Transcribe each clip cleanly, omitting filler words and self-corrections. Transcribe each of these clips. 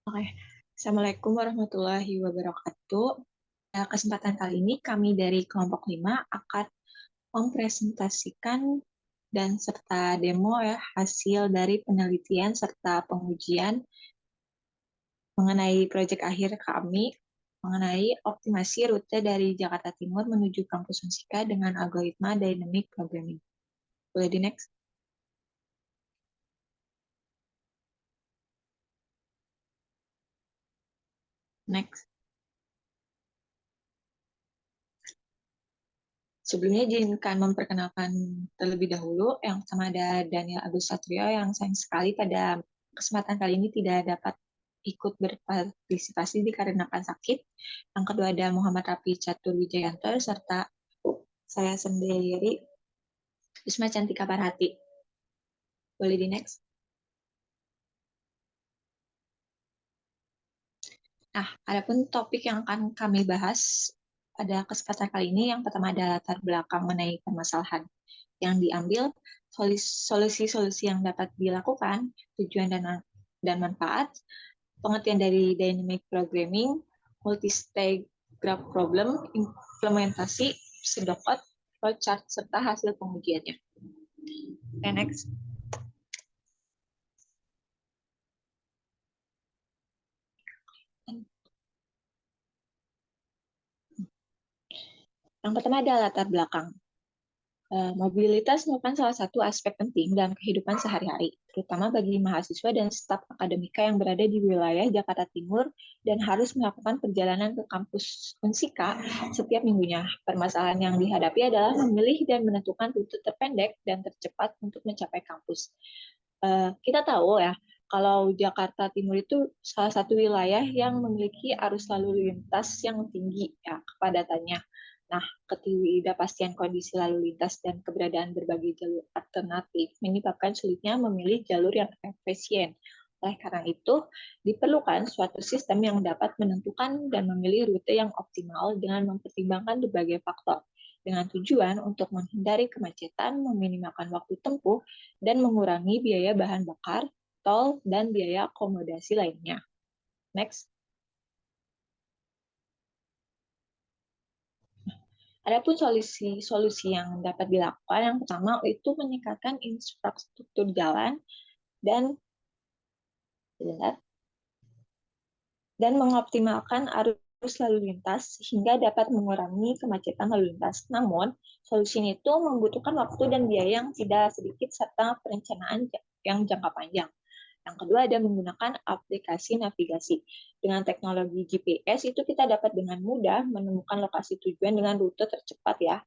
Oke, Assalamualaikum warahmatullahi wabarakatuh. Kesempatan kali ini kami dari kelompok 5 akan mempresentasikan dan serta demo ya hasil dari penelitian serta pengujian mengenai proyek akhir kami mengenai optimasi rute dari Jakarta Timur menuju kampus Unsika dengan algoritma dynamic programming. Boleh di next? Next. Sebelumnya izinkan memperkenalkan terlebih dahulu. Yang pertama ada Daniel Agus Satrio yang sayang sekali pada kesempatan kali ini tidak dapat ikut berpartisipasi dikarenakan sakit. Yang kedua ada Muhammad Rafi Catur Wijayanto serta saya sendiri Wisma Cantika Parhati. Boleh di next? Nah, adapun topik yang akan kami bahas pada kesempatan kali ini yang pertama ada latar belakang mengenai permasalahan yang diambil, solusi-solusi yang dapat dilakukan, tujuan dan manfaat, pengertian dari dynamic programming, multi-stage graph problem, implementasi, pseudocode, flowchart, serta hasil pengujiannya. Okay, next. Yang pertama adalah latar belakang. Mobilitas merupakan salah satu aspek penting dalam kehidupan sehari-hari, terutama bagi mahasiswa dan staf akademika yang berada di wilayah Jakarta Timur dan harus melakukan perjalanan ke kampus Unsika setiap minggunya. Permasalahan yang dihadapi adalah memilih dan menentukan rute terpendek dan tercepat untuk mencapai kampus. Kita tahu ya, kalau Jakarta Timur itu salah satu wilayah yang memiliki arus lalu lintas yang tinggi ya kepadatannya. Nah, ketidakpastian kondisi lalu lintas dan keberadaan berbagai jalur alternatif menyebabkan sulitnya memilih jalur yang efisien. Oleh karena itu, diperlukan suatu sistem yang dapat menentukan dan memilih rute yang optimal dengan mempertimbangkan berbagai faktor, dengan tujuan untuk menghindari kemacetan, meminimalkan waktu tempuh, dan mengurangi biaya bahan bakar, tol, dan biaya akomodasi lainnya. Next. Adapun solusi-solusi yang dapat dilakukan, yang pertama itu meningkatkan infrastruktur jalan dan dan mengoptimalkan arus lalu lintas sehingga dapat mengurangi kemacetan lalu lintas. Namun, solusinya itu membutuhkan waktu dan biaya yang tidak sedikit serta perencanaan yang jangka panjang. Yang kedua ada menggunakan aplikasi navigasi. Dengan teknologi GPS itu kita dapat dengan mudah menemukan lokasi tujuan dengan rute tercepat ya.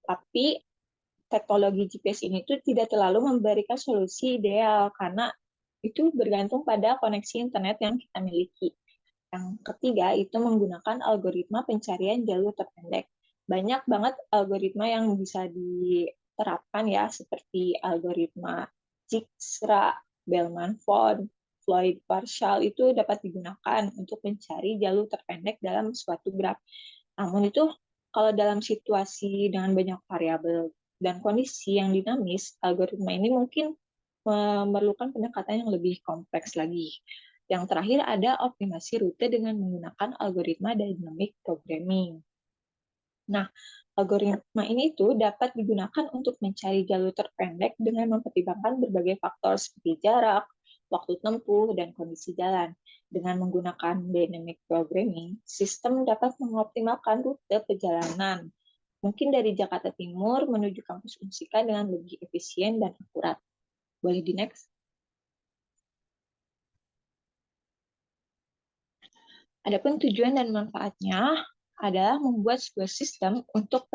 Tapi teknologi GPS ini tuh tidak terlalu memberikan solusi ideal karena itu bergantung pada koneksi internet yang kita miliki. Yang ketiga itu menggunakan algoritma pencarian jalur terpendek. Banyak banget algoritma yang bisa diterapkan ya, seperti algoritma Dijkstra, Bellman-Font, Floyd Partial itu dapat digunakan untuk mencari jalur terpendek dalam suatu graf. Namun itu kalau dalam situasi dengan banyak variabel dan kondisi yang dinamis, algoritma ini mungkin memerlukan pendekatan yang lebih kompleks lagi. Yang terakhir ada optimasi rute dengan menggunakan algoritma dynamic programming. Nah, algoritma ini itu dapat digunakan untuk mencari jalur terpendek dengan mempertimbangkan berbagai faktor seperti jarak, waktu tempuh, dan kondisi jalan. Dengan menggunakan dynamic programming, sistem dapat mengoptimalkan rute perjalanan, mungkin dari Jakarta Timur menuju kampus Unsika dengan lebih efisien dan akurat. Boleh di next? Adapun tujuan dan manfaatnya adalah membuat sebuah sistem untuk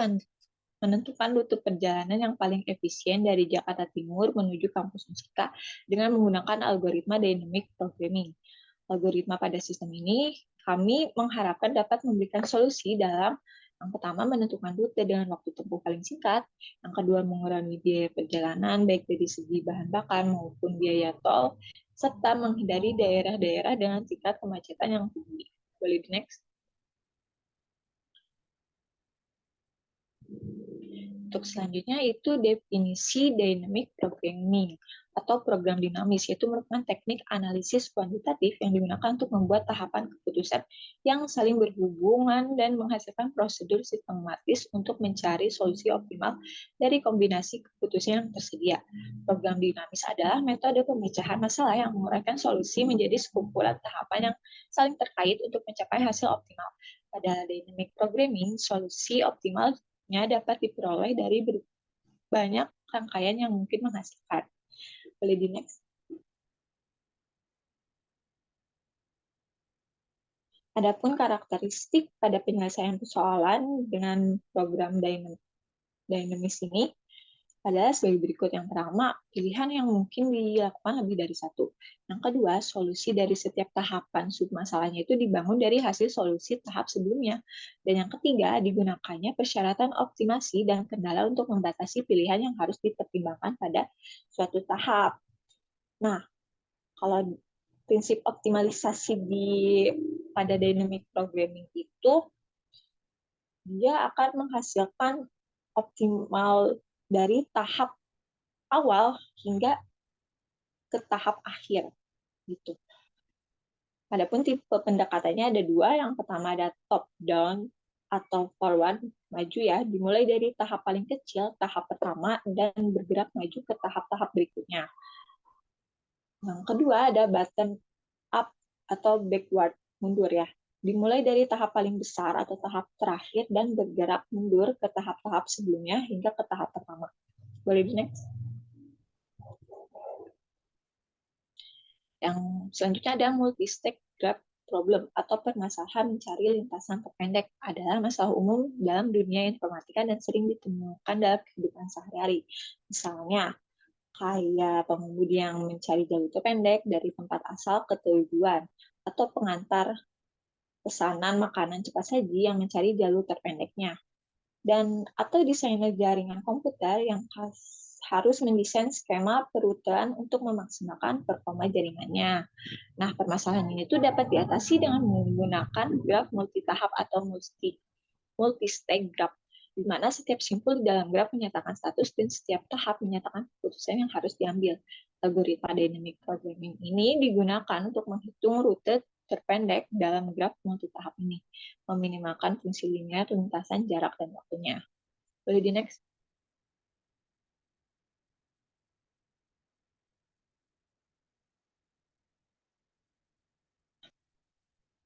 menentukan rute perjalanan yang paling efisien dari Jakarta Timur menuju kampus Unsika dengan menggunakan algoritma dynamic programming. Algoritma pada sistem ini kami mengharapkan dapat memberikan solusi dalam yang pertama menentukan rute dengan waktu tempuh paling singkat, yang kedua mengurangi biaya perjalanan baik dari segi bahan bakar maupun biaya tol, serta menghindari daerah-daerah dengan tingkat kemacetan yang tinggi. Boleh di next? Untuk selanjutnya itu definisi dynamic programming. atau program dinamis, yaitu merupakan teknik analisis kuantitatif yang digunakan untuk membuat tahapan keputusan yang saling berhubungan dan menghasilkan prosedur sistematis untuk mencari solusi optimal dari kombinasi keputusan yang tersedia. Program dinamis adalah metode pemecahan masalah yang menguraikan solusi menjadi sekumpulan tahapan yang saling terkait untuk mencapai hasil optimal. Pada dynamic programming, solusi optimalnya dapat diperoleh dari banyak rangkaian yang mungkin menghasilkan. Boleh di next. Adapun karakteristik pada penyelesaian persoalan dengan program dinamis ini adalah sebagai berikut. Yang pertama, pilihan yang mungkin dilakukan lebih dari satu. Yang kedua, solusi dari setiap tahapan submasalahnya itu dibangun dari hasil solusi tahap sebelumnya. Dan yang ketiga, digunakannya persyaratan optimasi dan kendala untuk membatasi pilihan yang harus dipertimbangkan pada suatu tahap. Nah, kalau prinsip optimalisasi pada dynamic programming itu, dia akan menghasilkan optimal dari tahap awal hingga ke tahap akhir gitu. Adapun tipe pendekatannya ada dua. Yang pertama ada top down atau forward, maju ya, dimulai dari tahap paling kecil, tahap pertama, dan bergerak maju ke tahap-tahap berikutnya. Yang kedua ada bottom up atau backward, mundur ya. Dimulai dari tahap paling besar atau tahap terakhir dan bergerak mundur ke tahap-tahap sebelumnya hingga ke tahap pertama. Boleh di next? Yang selanjutnya ada multi-stage graph problem atau permasalahan mencari lintasan terpendek. Adalah masalah umum dalam dunia informatika dan sering ditemukan dalam kehidupan sehari-hari. Misalnya, kayak pengemudi yang mencari jalur terpendek dari tempat asal ke tujuan, atau pengantar pesanan makanan cepat saji yang mencari jalur terpendeknya. Dan atau desainer jaringan komputer yang harus mendesain skema perutean untuk memaksimalkan performa jaringannya. Nah, permasalahan ini tuh dapat diatasi dengan menggunakan graf multitahap atau multi-stage graph, di mana setiap simpul di dalam graf menyatakan status dan setiap tahap menyatakan keputusan yang harus diambil. Algoritma dynamic programming ini digunakan untuk menghitung rute terpendek dalam graf multitahap ini, meminimalkan fungsi linear, lintasan, jarak, dan waktunya. Boleh di next?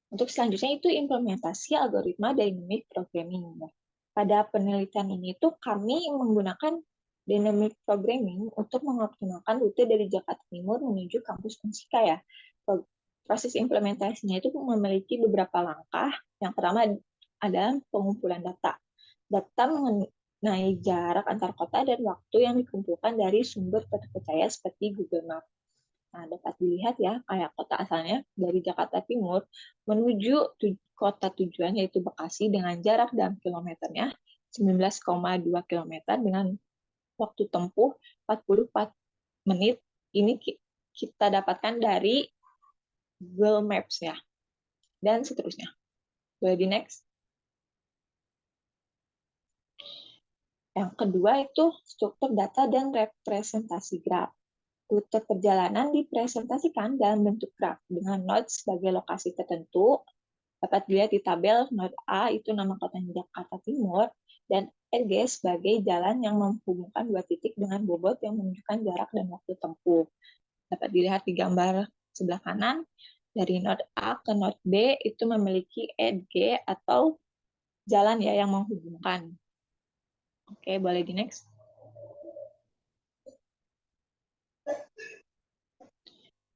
Untuk selanjutnya itu implementasi algoritma dynamic programming. Pada penelitian ini tuh kami menggunakan dynamic programming untuk mengoptimalkan rute dari Jakarta Timur menuju kampus Unsika ya. Proses implementasinya itu memiliki beberapa langkah. Yang pertama adalah pengumpulan data. Data mengenai jarak antar kota dan waktu yang dikumpulkan dari sumber terpercaya seperti Google Maps. Nah, dapat dilihat ya, kayak kota asalnya dari Jakarta Timur menuju kota tujuan yaitu Bekasi dengan jarak dalam kilometernya 19,2 km dengan waktu tempuh 44 menit. Ini kita dapatkan dari Google Maps ya. Dan seterusnya. Boleh di next? Yang kedua itu struktur data dan representasi graf. Rute perjalanan dipresentasikan dalam bentuk graf dengan node sebagai lokasi tertentu. Dapat dilihat di tabel, node A itu nama kota Jakarta Timur, dan RG sebagai jalan yang menghubungkan dua titik dengan bobot yang menunjukkan jarak dan waktu tempuh. Dapat dilihat di gambar sebelah kanan, dari node A ke node B itu memiliki edge atau jalan ya yang menghubungkan. Oke, boleh di next.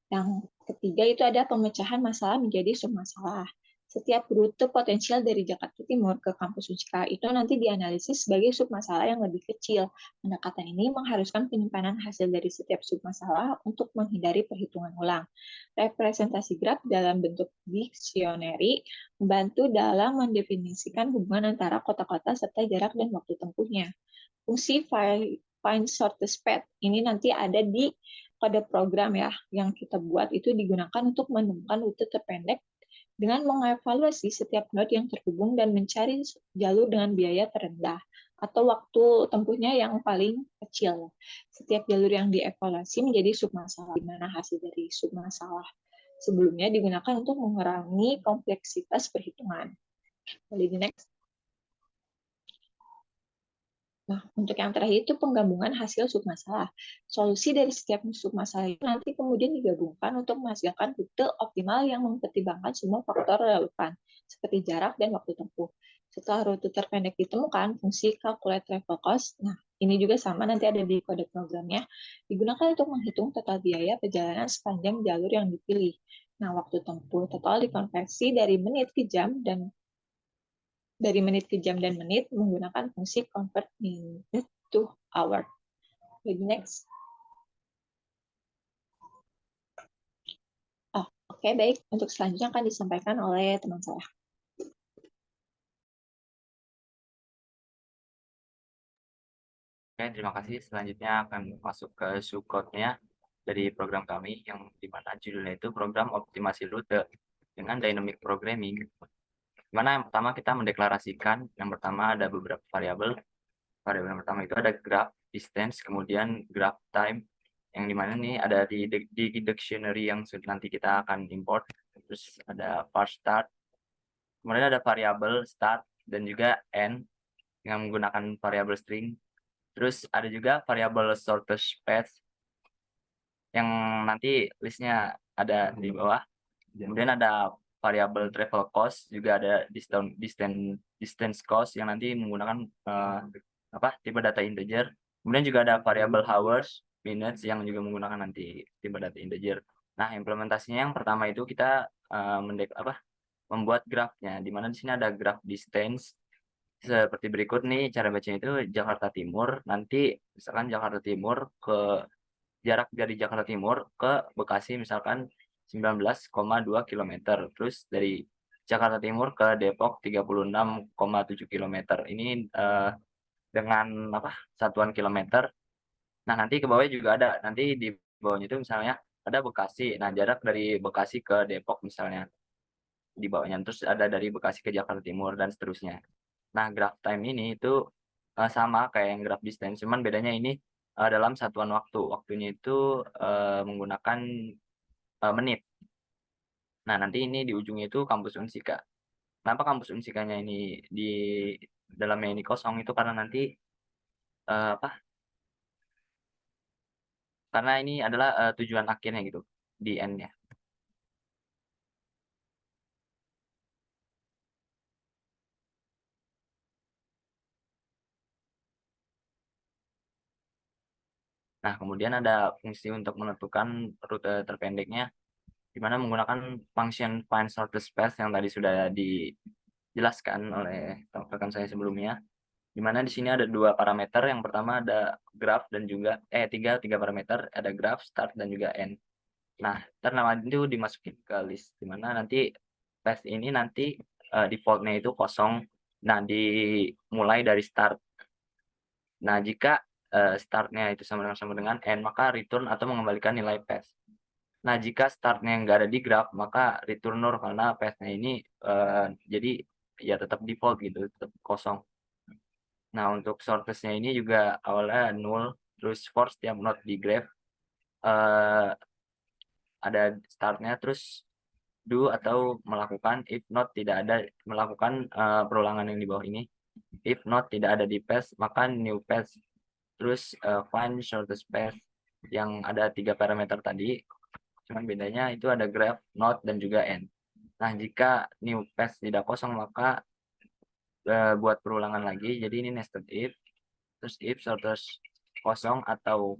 Yang ketiga itu ada pemecahan masalah menjadi submasalah. Setiap rute potensial dari Jakarta Timur ke kampus Unsika itu nanti dianalisis sebagai submasalah yang lebih kecil. Pendekatan ini mengharuskan penyimpanan hasil dari setiap submasalah untuk menghindari perhitungan ulang. Representasi graf dalam bentuk dictionary membantu dalam mendefinisikan hubungan antara kota-kota serta jarak dan waktu tempuhnya. Fungsi find shortest path ini nanti ada di kode program ya yang kita buat itu digunakan untuk menemukan rute terpendek dengan mengevaluasi setiap node yang terhubung dan mencari jalur dengan biaya terendah. atau waktu tempuhnya yang paling kecil. Setiap jalur yang dievaluasi menjadi submasalah, di mana hasil dari submasalah sebelumnya digunakan untuk mengurangi kompleksitas perhitungan. Boleh di next. Nah, untuk yang terakhir itu penggabungan hasil submasalah. Solusi dari setiap submasalah itu nanti kemudian digabungkan untuk menghasilkan rute optimal yang mempertimbangkan semua faktor relevan, seperti jarak dan waktu tempuh. Setelah rute terpendek ditemukan, fungsi calculate travel cost, nah ini juga sama nanti ada di kode programnya, digunakan untuk menghitung total biaya perjalanan sepanjang jalur yang dipilih. Nah, waktu tempuh total dikonversi dari menit ke jam dan dari menit ke jam dan menit menggunakan fungsi convert minute to hour. Jadi next. Oh, oke, baik. Untuk selanjutnya akan disampaikan oleh teman saya. Oke, terima kasih. Selanjutnya akan masuk ke subcode-nya dari program kami yang dimana judulnya itu program optimasi rute dengan dynamic programming. Dimana yang pertama kita mendeklarasikan, yang pertama ada beberapa variabel. Variabel yang pertama itu ada graph distance, kemudian graph time, yang dimana nih ada di dictionary yang nanti kita akan import. Terus ada parse start, kemudian ada variabel start dan juga end yang menggunakan variabel string. Terus ada juga variabel shortest path yang nanti listnya ada di bawah. Kemudian ada variabel travel cost, juga ada distance cost yang nanti menggunakan tipe data integer. Kemudian juga ada variabel hours, minutes yang juga menggunakan nanti tipe data integer. Nah, implementasinya yang pertama itu kita membuat grafnya, di mana di sini ada graph distance seperti berikut nih cara bacanya itu Jakarta Timur, nanti misalkan Jakarta Timur ke jarak dari Jakarta Timur ke Bekasi misalkan 19,2 kilometer. Terus dari Jakarta Timur ke Depok 36,7 kilometer. Ini dengan satuan kilometer. Nah, nanti ke bawahnya juga ada. Nanti di bawahnya itu misalnya ada Bekasi. Nah, jarak dari Bekasi ke Depok misalnya di bawahnya. Terus ada dari Bekasi ke Jakarta Timur dan seterusnya. Nah, graph time ini itu sama kayak yang graph distance, cuman bedanya ini dalam satuan waktu. Waktunya itu menggunakan menit. Nah, nanti ini di ujungnya itu kampus Unsika. Kenapa kampus Unsikanya ini di dalamnya ini kosong itu karena nanti eh, apa? Karena ini adalah tujuan akhirnya gitu di end-nya. Nah, kemudian ada fungsi untuk menentukan rute terpendeknya, di mana menggunakan function find shortest path yang tadi sudah dijelaskan oleh rekan saya sebelumnya. Di mana di sini ada dua parameter. Yang pertama ada graph dan juga tiga parameter, ada graph, start dan juga end. Nah, nama itu dimasukin ke list di mana nanti path ini nanti default-nya itu kosong. Nah, dimulai dari start. Nah, jika start-nya itu sama dengan end, maka return atau mengembalikan nilai path. Nah, jika start-nya nggak ada di graph, maka return null karena path-nya ini jadi ya tetap default gitu, tetap kosong. Nah, untuk shortest-nya ini juga awalnya null, terus for setiap node di graph ada start-nya, terus do atau melakukan, if not tidak ada, melakukan perulangan yang di bawah ini. If not tidak ada di path, maka new path. Terus find shortest path yang ada tiga parameter tadi, cuman bedanya itu ada graph, node, dan juga end. Nah, jika new path tidak kosong, maka buat perulangan lagi. Jadi ini nested if, terus if shortest kosong atau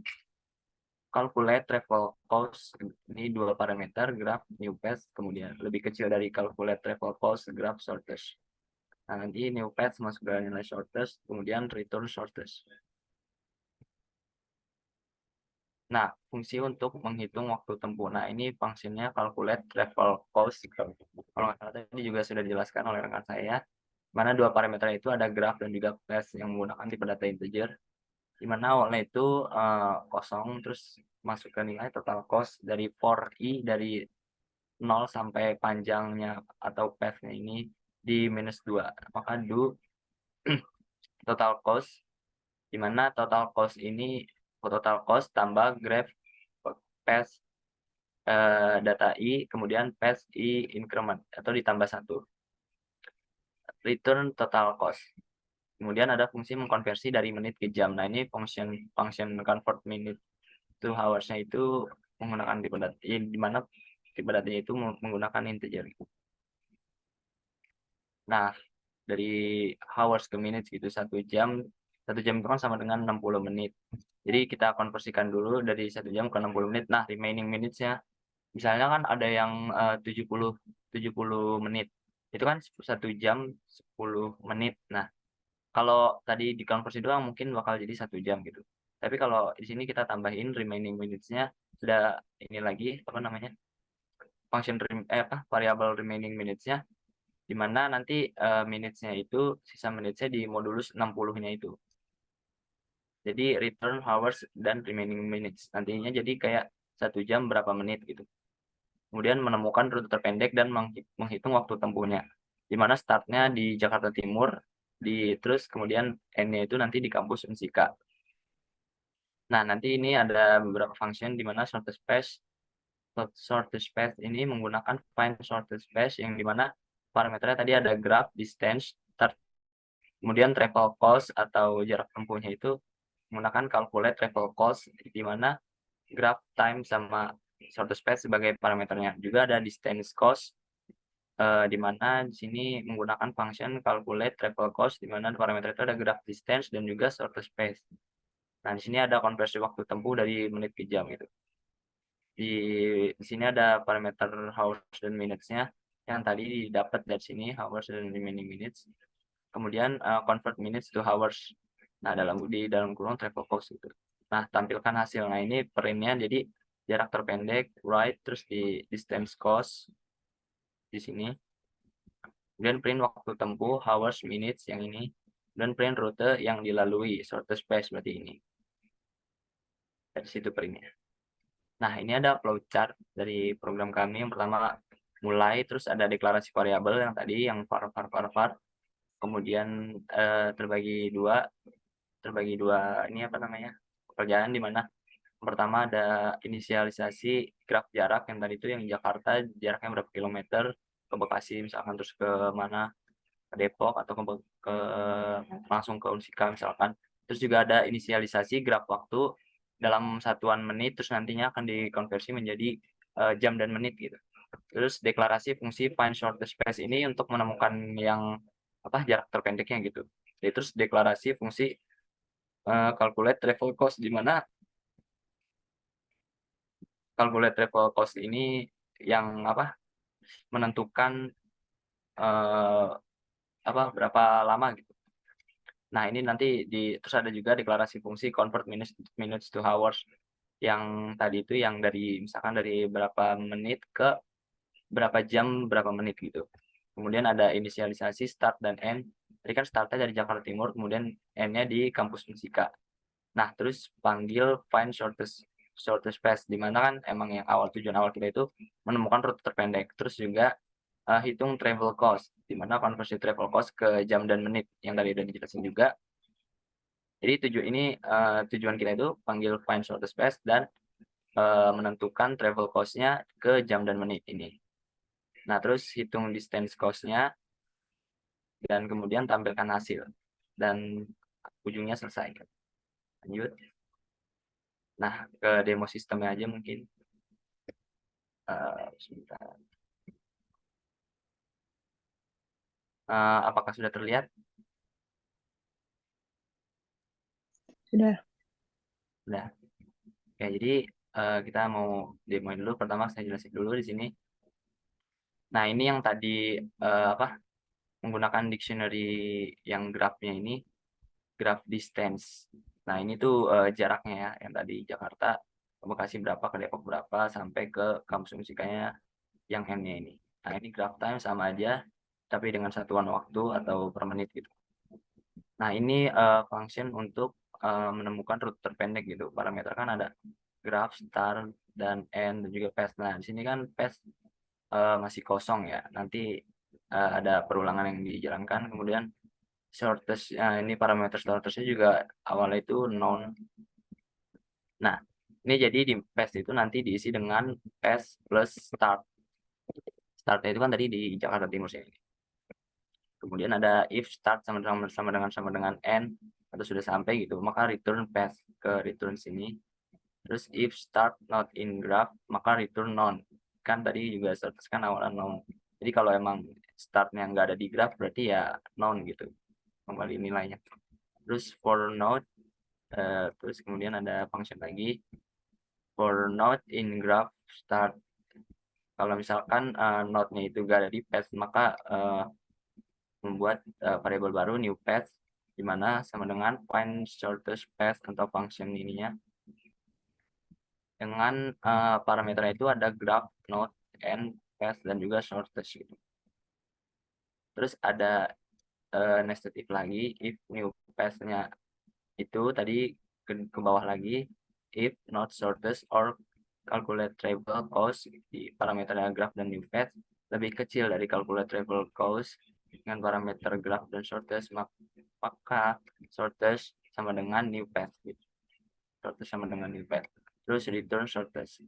calculate travel cost. Ini dua parameter, graph, new path, kemudian lebih kecil dari calculate travel cost, graph, shortest. Nah, nanti new path masuk ke nilai shortest, kemudian return shortest. Nah, fungsi untuk menghitung waktu tempuh. Nah, ini fungsinya calculate travel cost. Kalau nggak salah tadi juga sudah dijelaskan oleh rekan saya. Mana dua parameter itu ada graph dan juga path yang menggunakan tipe data integer. Di mana awalnya itu kosong, terus masuk ke nilai total cost dari for i dari 0 sampai panjangnya atau path-nya ini di -2. Maka do total cost, di mana total cost ini total cost tambah graph path data i, kemudian path i increment atau ditambah 1. Return total cost. Kemudian ada fungsi mengkonversi dari menit ke jam. Nah, ini function convert minute to hours-nya itu menggunakan tipe data, di mana tipe datanya itu menggunakan integer. Nah, dari hours ke minutes gitu, 1 jam itu kan sama dengan 60 menit. Jadi kita konversikan dulu dari 1 jam ke 60 menit. Nah, remaining minutes-nya misalnya kan ada yang 70 menit. Itu kan 1 jam 10 menit. Nah, kalau tadi dikonversi doang mungkin bakal jadi 1 jam gitu. Tapi kalau di sini kita tambahin remaining minutes-nya, sudah ini lagi, apa namanya, variable remaining minutes-nya, di mana nanti minutes-nya itu, sisa minutes-nya di modulus 60-nya itu. Jadi return hours dan remaining minutes. Nantinya jadi kayak 1 jam berapa menit gitu. Kemudian menemukan rute terpendek dan menghitung waktu tempuhnya. Di mana startnya di Jakarta Timur, terus kemudian N-nya itu nanti di kampus Unsika. Nah, nanti ini ada beberapa function di mana shortest path ini menggunakan find shortest path yang di mana parameternya tadi ada graph, distance, start, kemudian travel cost atau jarak tempuhnya itu menggunakan calculate travel cost, di mana graph time sama shortest path sebagai parameternya. Juga ada distance cost, di mana di sini menggunakan function calculate travel cost, di mana parameter itu ada graph distance dan juga shortest path. Nah, di sini ada konversi waktu tempuh dari menit ke jam gitu. Di sini ada parameter hours dan minutes-nya yang tadi didapat dari sini, hours dan remaining minutes. Kemudian convert minutes to hours. Nah, di dalam kurung travel cost gitu. Nah, tampilkan hasil. Nah, ini print-nya jadi jarak terpendek, right, terus di distance cost di sini. Kemudian print waktu tempuh, hours, minutes yang ini. Dan print rute yang dilalui, shortest path berarti ini. Dari situ print-nya. Nah, ini ada flowchart dari program kami. Yang pertama mulai, terus ada deklarasi variabel yang tadi, yang var. Kemudian terbagi dua ini apa namanya, pekerjaan, di mana pertama ada inisialisasi graf jarak yang tadi itu yang Jakarta jaraknya berapa kilometer ke Bekasi misalkan, terus ke mana, ke Depok atau ke langsung ke Unsika misalkan. Terus juga ada inisialisasi graf waktu dalam satuan menit, terus nantinya akan dikonversi menjadi jam dan menit gitu. Terus deklarasi fungsi find shortest path ini untuk menemukan yang jarak terpendeknya gitu. Jadi terus deklarasi fungsi calculate travel cost, di mana calculate travel cost ini yang menentukan berapa lama gitu. Nah, ini nanti terus ada juga deklarasi fungsi convert minutes to hours yang tadi itu yang dari misalkan dari berapa menit ke berapa jam berapa menit gitu. Kemudian ada inisialisasi start dan end. Tadi kan startnya dari Jakarta Timur, kemudian end-nya di kampus Unsika. Nah, terus panggil find shortest path, di mana kan emang yang tujuan awal kita itu menemukan rute terpendek. Terus juga hitung travel cost, di mana konversi travel cost ke jam dan menit yang tadi udah dijelasin juga. Jadi tujuan kita itu panggil find shortest path dan menentukan travel cost-nya ke jam dan menit ini. Nah, terus hitung distance cost-nya dan kemudian tampilkan hasil. Dan ujungnya selesai. Lanjut. Nah, ke demo sistemnya aja mungkin. Sebentar. Apakah sudah terlihat? Sudah. Sudah. Ya, jadi kita mau demoin dulu. Pertama saya jelasin dulu di sini. Nah, ini yang tadi menggunakan dictionary yang grafnya ini, graph distance. Nah, ini tuh jaraknya ya, yang tadi Jakarta ke Bekasi berapa, ke Depok berapa, sampai ke kampus musikanya yang N-nya ini. Nah, ini graph time sama aja, tapi dengan satuan waktu atau per menit gitu. Nah, ini function untuk menemukan rute terpendek gitu. Parameter kan ada graph, start, dan end, dan juga path. Nah, di sini kan path masih kosong ya. Nanti ada perulangan yang dijalankan, kemudian shortest, ini parameter shortest-nya juga awalnya itu known. Nah, ini jadi di path itu nanti diisi dengan path plus start. Startnya itu kan tadi di Jakarta Timur sini. Kemudian ada if start sama dengan end atau sudah sampai gitu, maka return path ke return sini. Terus if start not in graph, maka return none. Kan tadi juga shortest kan awalan none. Jadi kalau emang startnya nggak ada di graph berarti ya none gitu, kembali nilainya. Terus for node, terus kemudian ada function lagi for node in graph start. Kalau misalkan node-nya itu nggak ada di path, maka membuat variabel baru new path, di mana sama dengan find shortest path atau function ininya dengan parameter itu ada graph, node, and path, dan juga shortest gitu. Terus ada nested if lagi, if new path-nya itu tadi ke bawah lagi, if not shortest or calculate travel cost di parameter graph dan new path lebih kecil dari calculate travel cost dengan parameter graph dan shortest, maka shortest sama dengan new path gitu. Shortest sama dengan new path. Terus return shortest.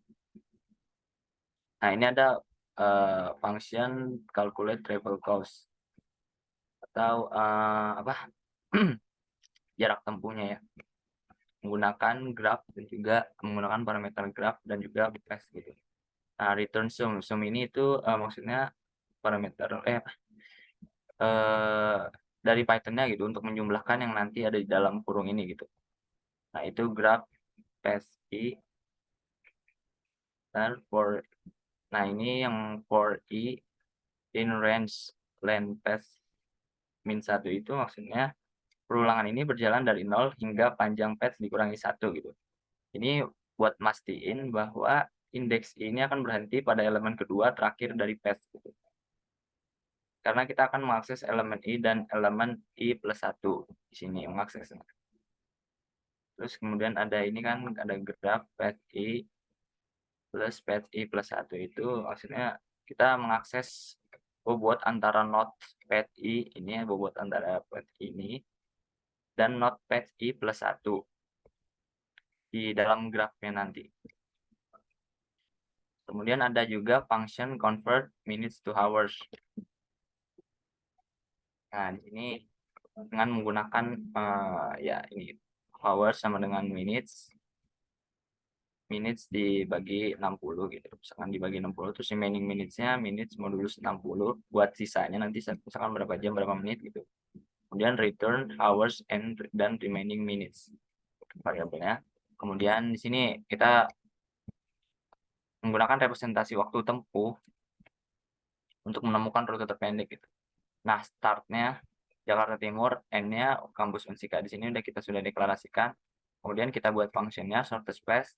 Nah, ini ada function calculate travel cost atau apa? jarak tempuhnya ya. Menggunakan graph dan juga menggunakan parameter graph dan juga path gitu. Nah, return sum. Sum ini itu maksudnya parameter dari Python-nya gitu untuk menjumlahkan yang nanti ada di dalam kurung ini gitu. Nah, itu graph path i dan for, nah ini yang for i in range length path min 1 itu maksudnya perulangan ini berjalan dari 0 hingga panjang path dikurangi 1 gitu. Ini buat mastiin bahwa indeks ini akan berhenti pada elemen kedua terakhir dari path gitu. Karena kita akan mengakses elemen i dan elemen i plus 1 di sini mengaksesnya. Terus kemudian ada ini kan ada graf path i plus path i plus 1 itu maksudnya kita mengakses bobot antara node path i ini ya, bobot antara path ini dan node path i plus 1 di dalam grafnya nanti. Kemudian ada juga function convert minutes to hours. Nah, di sini dengan menggunakan ya ini hours sama dengan minutes dibagi 60 gitu. Misalkan dibagi 60 terus remaining minutes-nya minutes modulus 60 buat sisanya nanti misalkan berapa jam berapa menit gitu. Kemudian return hours dan remaining minutes variabelnya. Kemudian di sini kita menggunakan representasi waktu tempuh untuk menemukan rute terpendek gitu. Nah, startnya Jakarta Timur, end-nya kampus Unsika. Di sini kita sudah deklarasikan. Kemudian kita buat fungsinya shortest path,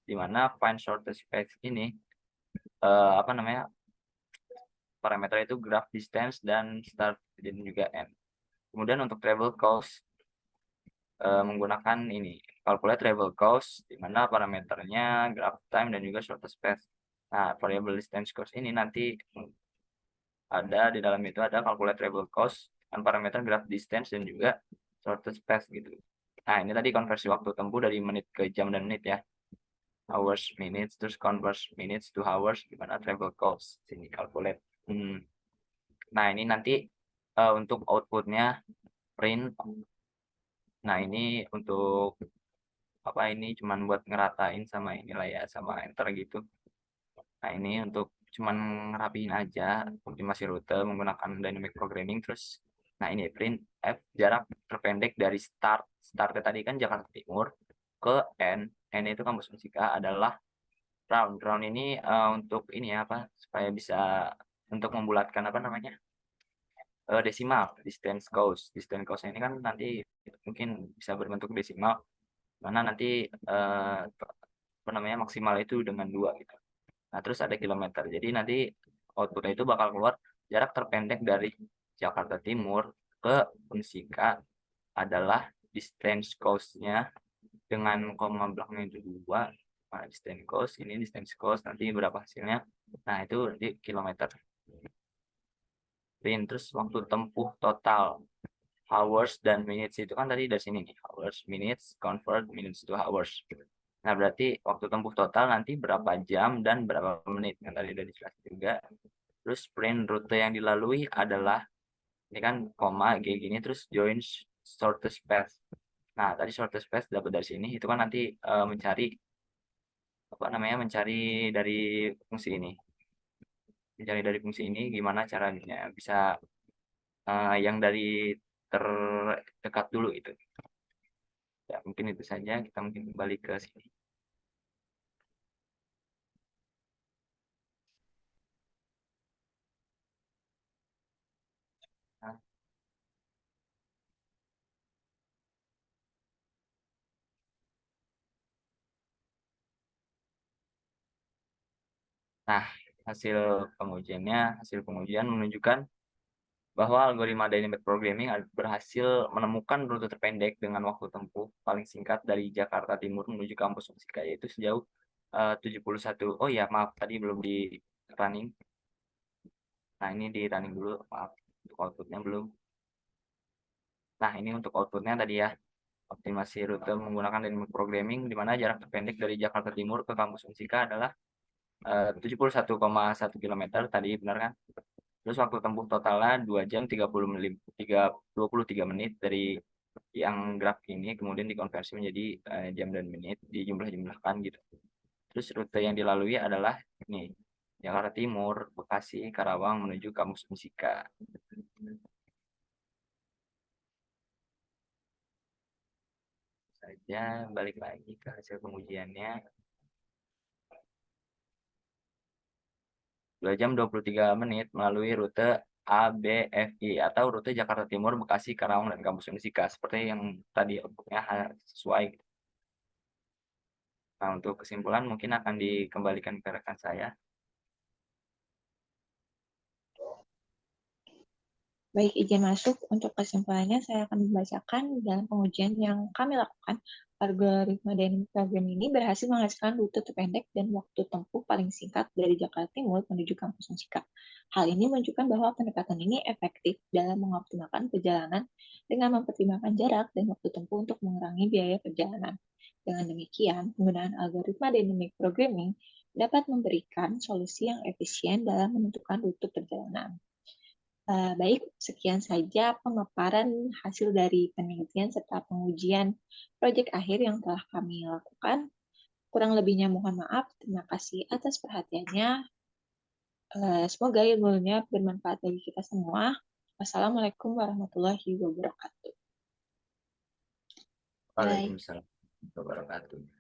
di mana find shortest path ini apa namanya, parameter itu graph distance dan start dan juga end. Kemudian untuk travel cost menggunakan ini calculate travel cost, di mana parameternya graph time dan juga shortest path. Nah, variable distance cost ini nanti ada di dalam itu ada calculate travel cost dan parameter graph distance dan juga shortest path gitu. Nah, ini tadi konversi waktu tempuh dari menit ke jam dan menit ya. Hours, minutes, terus convert minutes to hours, gimana travel cost. Sini calculate. Nah, ini nanti untuk outputnya print. Nah, ini untuk apa, ini cuman buat ngeratain sama inilah ya, sama enter gitu. Nah, ini untuk cuman ngerapiin aja optimasi rute menggunakan dynamic programming. Terus nah ini print f jarak terpendek dari startnya tadi kan Jakarta Timur ke n itu kampus Musika adalah round ini untuk ini ya apa, supaya bisa untuk membulatkan apa namanya, desimal distance cost ini kan nanti mungkin bisa berbentuk desimal, mana nanti apa namanya maksimal itu dengan 2 gitu. Nah, terus ada kilometer. Jadi nanti outputnya itu bakal keluar jarak terpendek dari Jakarta Timur ke Unsika adalah distance cost-nya dengan koma belakangnya itu 2. Nah, distance cost, ini distance cost, nanti berapa hasilnya. Nah, itu di kilometer. Terus waktu tempuh total. hours dan minutes itu kan tadi dari sini nih, hours, minutes, convert minutes to hours. Nah, berarti waktu tempuh total nanti berapa jam dan berapa menit, yang tadi udah dijelasin juga. Terus sprint rute yang dilalui adalah, ini kan koma, kayak gini, terus join shortest path. Nah, tadi shortest path dapat dari sini, itu kan nanti mencari, apa namanya, mencari dari fungsi ini. Mencari dari fungsi ini gimana caranya bisa yang dari terdekat dulu itu. Ya, mungkin itu saja. Kita mungkin kembali ke sini. Nah, nah, hasil pengujian menunjukkan bahwa algoritma dynamic programming berhasil menemukan rute terpendek dengan waktu tempuh paling singkat dari Jakarta Timur menuju kampus Unsika, yaitu sejauh 71. Oh ya, maaf, tadi belum di running. Nah, ini di running dulu, maaf. Untuk outputnya belum. Nah, ini untuk outputnya tadi ya. Optimasi rute menggunakan dynamic programming, di mana jarak terpendek dari Jakarta Timur ke kampus Unsika adalah 71,1 km tadi, benar kan? Terus waktu tempuh totalnya 2 jam 23 menit dari yang graf ini, kemudian dikonversi menjadi jam dan menit, dijumlah-jumlahkan gitu. Terus rute yang dilalui adalah ini, Jakarta Timur, Bekasi, Karawang menuju kampus Musika. Saja balik lagi ke hasil pengujiannya. 2 jam 23 menit melalui rute ABFI atau rute Jakarta Timur, Bekasi, Karawang, dan Kampus Unisika. Seperti yang tadi outputnya sesuai. Nah, untuk kesimpulan mungkin akan dikembalikan ke rekan saya. Baik, izin masuk. Untuk kesimpulannya, saya akan membacakan dalam pengujian yang kami lakukan. Algoritma dynamic program ini berhasil menghasilkan rute terpendek dan waktu tempuh paling singkat dari Jakarta Timur menuju kampus Unsika. Hal ini menunjukkan bahwa pendekatan ini efektif dalam mengoptimalkan perjalanan dengan mempertimbangkan jarak dan waktu tempuh untuk mengurangi biaya perjalanan. Dengan demikian, penggunaan algoritma dynamic programming dapat memberikan solusi yang efisien dalam menentukan rute perjalanan. Baik, sekian saja pemaparan hasil dari penelitian serta pengujian proyek akhir yang telah kami lakukan. Kurang lebihnya mohon maaf. Terima kasih atas perhatiannya. Semoga ilmunya bermanfaat bagi kita semua. Wassalamualaikum warahmatullahi wabarakatuh. Bye. Waalaikumsalam warahmatullahi wabarakatuh.